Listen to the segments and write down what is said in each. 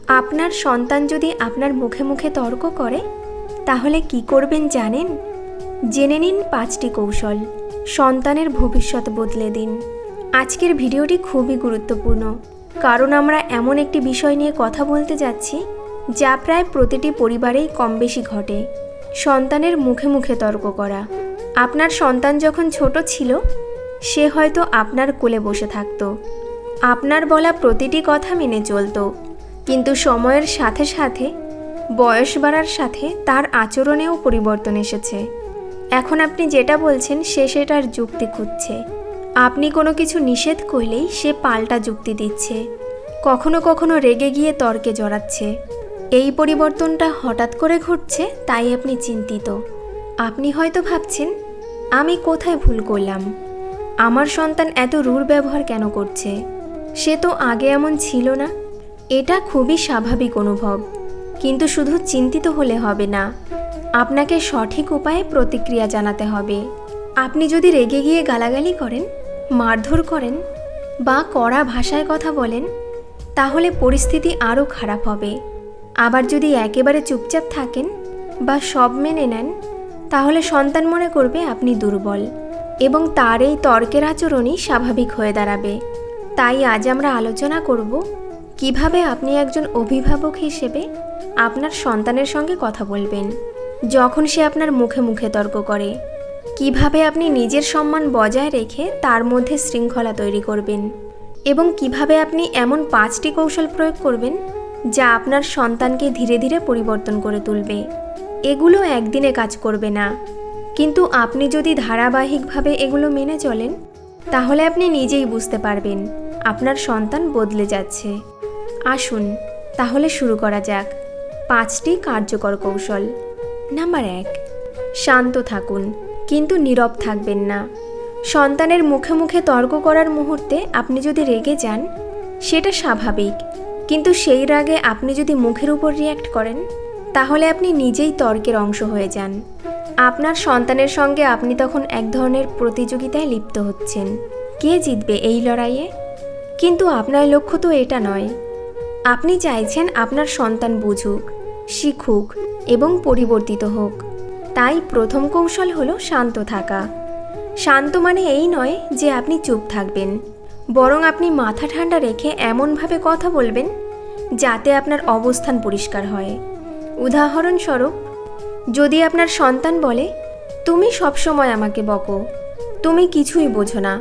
আপনার সন্তান যদি আপনার মুখে মুখে তর্ক করে তাহলে কি করবেন জানেন? জেনে নিন 5টি কৌশল। সন্তানের ভবিষ্যৎ বদলে দিন। আজকের ভিডিওটি খুবই গুরুত্বপূর্ণ, কারণ আমরা এমন একটি বিষয় নিয়ে কথা বলতে যাচ্ছি যা প্রায় প্রতিটি পরিবারেই কম বেশি ঘটে। সন্তানের মুখে মুখে তর্ক করা। আপনার সন্তান যখন ছোট ছিল সে হয়তো আপনার কোলে বসে থাকতো, আপনার বলা প্রতিটি কথা মেনে চলতো, কিন্তু সময়ের সাথে সাথে বয়স বাড়ার সাথে তার আচরণেও পরিবর্তন এসেছে। এখন আপনি যেটা বলছেন সে সেটার যুক্তি খুঁজছে। আপনি কোনো কিছু নিষেধ করলেই সে পাল্টা যুক্তি দিচ্ছে, কখনো কখনো রেগে গিয়ে তর্কে জড়াচ্ছে। এই পরিবর্তনটা হঠাৎ করে ঘটছে, তাই আপনি চিন্তিত। আপনি হয়তো ভাবছেন, আমি কোথায় ভুল করলাম? আমার সন্তান এত রূঢ় ব্যবহার কেন করছে? সে তো আগে এমন ছিল না। এটা খুবই স্বাভাবিক অনুভব, কিন্তু শুধু চিন্তিত হলে হবে না, আপনাকে সঠিক উপায়ে প্রতিক্রিয়া জানাতে হবে। আপনি যদি রেগে গিয়ে গালাগালি করেন, মারধর করেন বা কড়া ভাষায় কথা বলেন, তাহলে পরিস্থিতি আরও খারাপ হবে। আবার যদি একেবারে চুপচাপ থাকেন বা সব মেনে নেন, তাহলে সন্তান মনে করবে আপনি দুর্বল এবং তার এই তর্কের আচরণই স্বাভাবিক হয়ে দাঁড়াবে। তাই আজ আমরা আলোচনা করব কিভাবে আপনি একজন অভিভাবক হিসেবে আপনার সন্তানের সঙ্গে কথা বলবেন যখন সে আপনার মুখে মুখে তর্ক করে। কিভাবে আপনি নিজের সম্মান বজায় রেখে তার মধ্যে শৃঙ্খলা তৈরি করবেন, এবং কিভাবে আপনি এমন 5টি কৌশল প্রয়োগ করবেন যা আপনার সন্তানকে ধীরে ধীরে পরিবর্তন করে তুলবে। এগুলো একদিনে কাজ করবে না, কিন্তু আপনি যদি ধারাবাহিকভাবে এগুলো মেনে চলেন তাহলে আপনি নিজেই বুঝতে পারবেন আপনার সন্তান বদলে যাচ্ছে। আসুন তাহলে শুরু করা যাক 5টি কার্যকর কৌশল। নাম্বার 1, শান্ত থাকুন, কিন্তু নীরব থাকবেন না। সন্তানের মুখে মুখে তর্ক করার মুহূর্তে আপনি যদি রেগে যান সেটা স্বাভাবিক, কিন্তু সেই রাগে আপনি যদি মুখের উপর রিয়্যাক্ট করেন তাহলে আপনি নিজেই তর্কের অংশ হয়ে যান। আপনার সন্তানের সঙ্গে আপনি তখন এক ধরনের প্রতিযোগিতায় লিপ্ত হচ্ছেন, কে জিতবে এই লড়াইয়ে। কিন্তু আপনার লক্ষ্য তো এটা নয়। আপনি চাইছেন আপনার সন্তান বুঝুক, শিখুক এবং পরিবর্তিত হোক। তাই প্রথম কৌশল হলো শান্ত থাকা। শান্ত মানে এই নয় যে আপনি চুপ থাকবেন, বরং আপনি মাথা ঠান্ডা রেখে এমনভাবে কথা বলবেন যাতে আপনার অবস্থান পরিষ্কার হয়। উদাহরণস্বরূপ, যদি আপনার সন্তান বলে, তুমি সবসময় আমাকে বকো, তুমি কিছুই বোঝো না,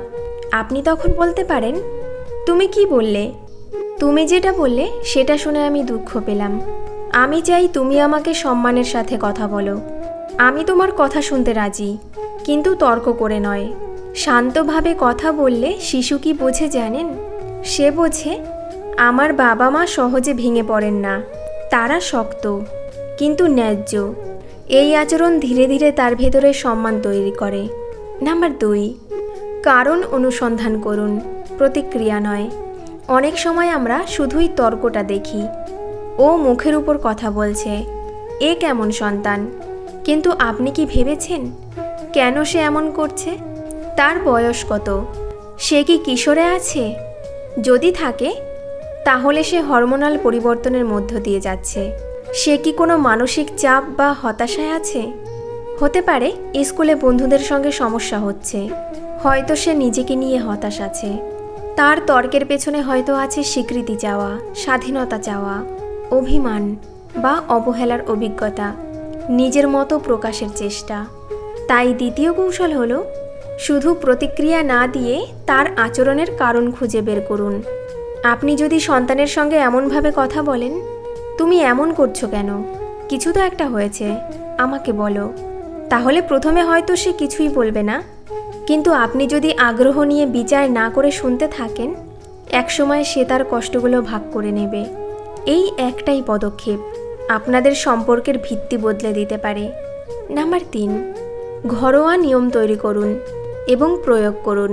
আপনি তখন বলতে পারেন, তুমি কি বললে? তুমি যেটা বললে সেটা শুনে আমি দুঃখ পেলাম। আমি চাই তুমি আমাকে সম্মানের সাথে কথা বলো। আমি তোমার কথা শুনতে রাজি, কিন্তু তর্ক করে নয়। শান্তভাবে কথা বললে শিশু কি বোঝে জানেন? সে বোঝে আমার বাবা মা সহজে ভেঙে পড়েন না, তারা শক্ত কিন্তু ন্যায্য। এই আচরণ ধীরে ধীরে তার ভেতরে সম্মান তৈরি করে। নাম্বার 2, কারণ অনুসন্ধান করুন, প্রতিক্রিয়া নয়। অনেক সময় আমরা শুধুই তর্কটা দেখি, ও মুখের উপর কথা বলছে, এ কেমন সন্তান। কিন্তু আপনি কি ভেবেছেন কেন সে এমন করছে? তার বয়স কত? সে কি কিশোরে আছে? যদি থাকে তাহলে সে হরমোনাল পরিবর্তনের মধ্য দিয়ে যাচ্ছে। সে কি কোনো মানসিক চাপ বা হতাশায় আছে? হতে পারে স্কুলে বন্ধুদের সঙ্গে সমস্যা হচ্ছে, হয়তো সে নিজেকে নিয়ে হতাশ আছে। তার তর্কের পেছনে হয়তো আছে স্বীকৃতি চাওয়া, স্বাধীনতা চাওয়া, অভিমান বা অবহেলার অভিজ্ঞতা, নিজের মতো প্রকাশের চেষ্টা। তাই দ্বিতীয় কৌশল হলো শুধু প্রতিক্রিয়া না দিয়ে তার আচরণের কারণ খুঁজে বের করুন। আপনি যদি সন্তানের সঙ্গে এমনভাবে কথা বলেন, তুমি এমন করছো কেন? কিছু তো একটা হয়েছে, আমাকে বলো। তাহলে প্রথমে হয়তো সে কিছুই বলবে না, কিন্তু আপনি যদি আগ্রহ নিয়ে বিচার না করে শুনতে থাকেন, একসময় সে তার কষ্টগুলো ভাগ করে নেবে। এই একটাই পদক্ষেপ আপনাদের সম্পর্কের ভিত্তি বদলে দিতে পারে। নাম্বার 3, ঘরোয়া নিয়ম তৈরি করুন এবং প্রয়োগ করুন।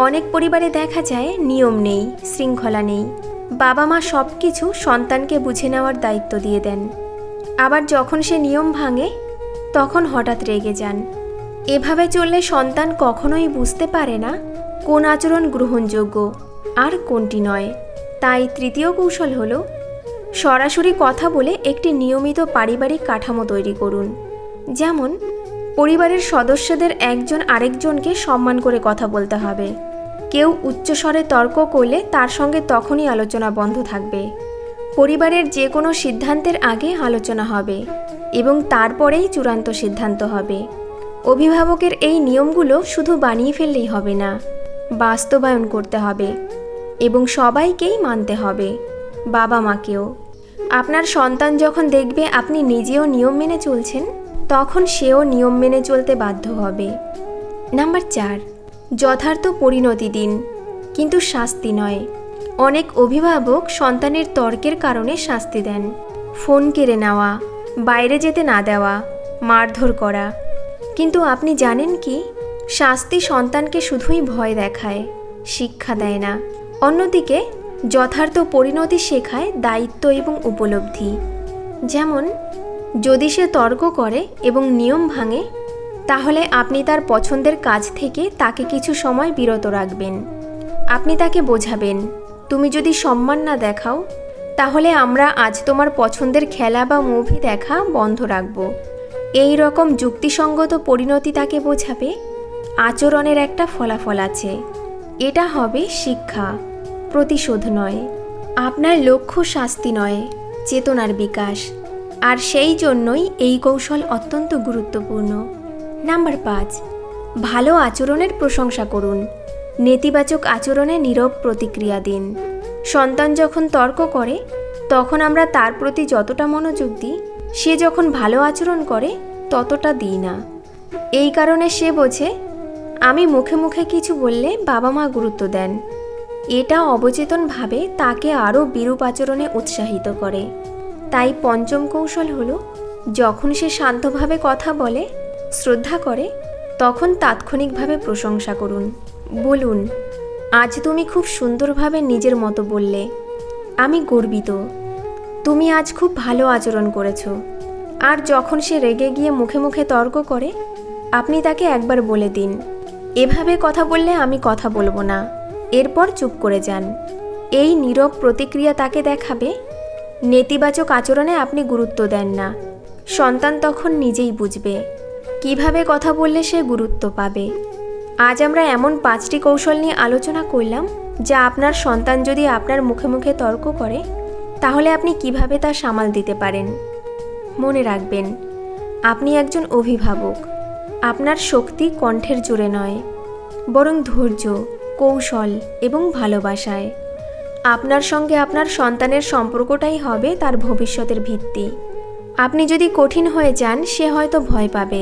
অনেক পরিবারে দেখা যায় নিয়ম নেই, শৃঙ্খলা নেই। বাবা মা সব কিছু সন্তানকে বুঝে নেওয়ার দায়িত্ব দিয়ে দেন, আবার যখন সে নিয়ম ভাঙে তখন হঠাৎ রেগে যান। এভাবে চললে সন্তান কখনোই বুঝতে পারে না কোন আচরণ গ্রহণযোগ্য আর কোনটি নয়। তাই তৃতীয় কৌশল হলো সরাসরি কথা বলে একটি নিয়মিত পারিবারিক কাঠামো তৈরি করুন। যেমন পরিবারের সদস্যদের একজন আরেকজনকে সম্মান করে কথা বলতে হবে। কেউ উচ্চস্বরে তর্ক করলে তার সঙ্গে তখনই আলোচনা বন্ধ থাকবে। পরিবারের যে কোনো সিদ্ধান্তের আগে আলোচনা হবে এবং তারপরেই চূড়ান্ত সিদ্ধান্ত হবে। অভিভাবকের এই নিয়মগুলো শুধু বানিয়ে ফেললেই হবে না, বাস্তবায়ন করতে হবে এবং সবাইকেই মানতে হবে, বাবা মাকেও। আপনার সন্তান যখন দেখবে আপনি নিজেও নিয়ম মেনে চলছেন, তখন সেও নিয়ম মেনে চলতে বাধ্য হবে। নাম্বার 4, যথার্থ পরিণতি দিন, কিন্তু শাস্তি নয়। অনেক অভিভাবক সন্তানের তর্কের কারণে শাস্তি দেন। ফোন কেড়ে নেওয়া, বাইরে যেতে না দেওয়া, মারধর করা। কিন্তু আপনি জানেন কি, শাস্তি সন্তানকে শুধুই ভয় দেখায়, শিক্ষা দেয় না। অন্যদিকে যথার্থ পরিণতি শেখায় দায়িত্ব এবং উপলব্ধি। যেমন যদি সে তর্ক করে এবং নিয়ম ভাঙে, তাহলে আপনি তার পছন্দের কাজ থেকে তাকে কিছু সময় বিরত রাখবেন। আপনি তাকে বোঝাবেন, তুমি যদি সম্মান না দেখাও, তাহলে আমরা আজ তোমার পছন্দের খেলা বা মুভি দেখা বন্ধ রাখব। এই রকম যুক্তিসঙ্গত পরিণতি তাকে বোঝাবে আচরণের একটা ফলাফল আছে। এটা হবে শিক্ষা, প্রতিশোধ নয়। আপনার লক্ষ্য শাস্তি নয়, চেতনার বিকাশ। আর সেই জন্যই এই কৌশল অত্যন্ত গুরুত্বপূর্ণ। নাম্বার 5, ভালো আচরণের প্রশংসা করুন, নেতিবাচক আচরণে নীরব প্রতিক্রিয়া দিন। সন্তান যখন তর্ক করে, তখন আমরা তার প্রতি যতটা মনোযোগ দিই, সে যখন ভালো আচরণ করে ততটা দিই না। এই কারণে সে বোঝে আমি মুখে মুখে কিছু বললে বাবা মা গুরুত্ব দেন। এটা অবচেতনভাবে তাকে আরও বিরূপ আচরণে উৎসাহিত করে। তাই পঞ্চম কৌশল হলো, যখন সে শান্তভাবে কথা বলে, শ্রদ্ধা করে, তখন তাৎক্ষণিকভাবে প্রশংসা করুন। বলুন, আজ তুমি খুব সুন্দরভাবে নিজের মতো বললে, আমি গর্বিত, তুমি আজ খুব ভালো আচরণ করেছো। আর যখন সে রেগে গিয়ে মুখে মুখে তর্ক করে, আপনি তাকে একবার বলে দিন, এভাবে কথা বললে আমি কথা বলবো না, এরপর চুপ করে যান। এই নীরব প্রতিক্রিয়া তাকে দেখাবে নেতিবাচক আচরণে আপনি গুরুত্ব দেন না। সন্তান তখন নিজেই বুঝবে কিভাবে কথা বললে সে গুরুত্ব পাবে। আজ আমরা এমন 5টি কৌশল নিয়ে আলোচনা করলাম, যা আপনার সন্তান যদি আপনার মুখে মুখে তর্ক করে, তাহলে আপনি কিভাবে তা সামাল দিতে পারেন। মনে রাখবেন, আপনি একজন অভিভাবক। আপনার শক্তি কণ্ঠের জোরে নয়, বরং ধৈর্য, কৌশল এবং ভালোবাসায়। আপনার সঙ্গে আপনার সন্তানের সম্পর্কটাই হবে তার ভবিষ্যতের ভিত্তি। আপনি যদি কঠিন হয়ে যান, সে হয়তো ভয় পাবে,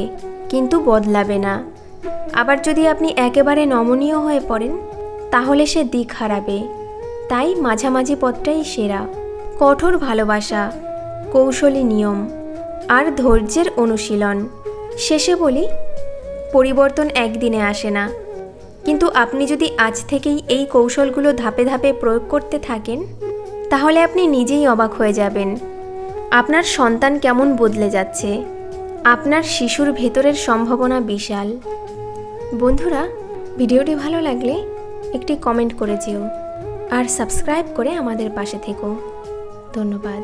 কিন্তু বদলাবে না। আবার যদি আপনি একেবারে নমনীয় হয়ে পড়েন, তাহলে সে দিক হারাবে। তাই মাঝামাঝি পথটাই সেরা। কঠোর ভালোবাসা, কৌশলী নিয়ম আর ধৈর্যের অনুশীলন। শেষে বলি, পরিবর্তন একদিনে আসে না, কিন্তু আপনি যদি আজ থেকেই এই কৌশলগুলো ধাপে ধাপে প্রয়োগ করতে থাকেন, তাহলে আপনি নিজেই অবাক হয়ে যাবেন আপনার সন্তান কেমন বদলে যাচ্ছে। আপনার শিশুর ভেতরের সম্ভাবনা বিশাল। বন্ধুরা, ভিডিওটি ভালো লাগলে একটি কমেন্ট করে যেও আর সাবস্ক্রাইব করে আমাদের পাশে থেকো। ধন্যবাদ।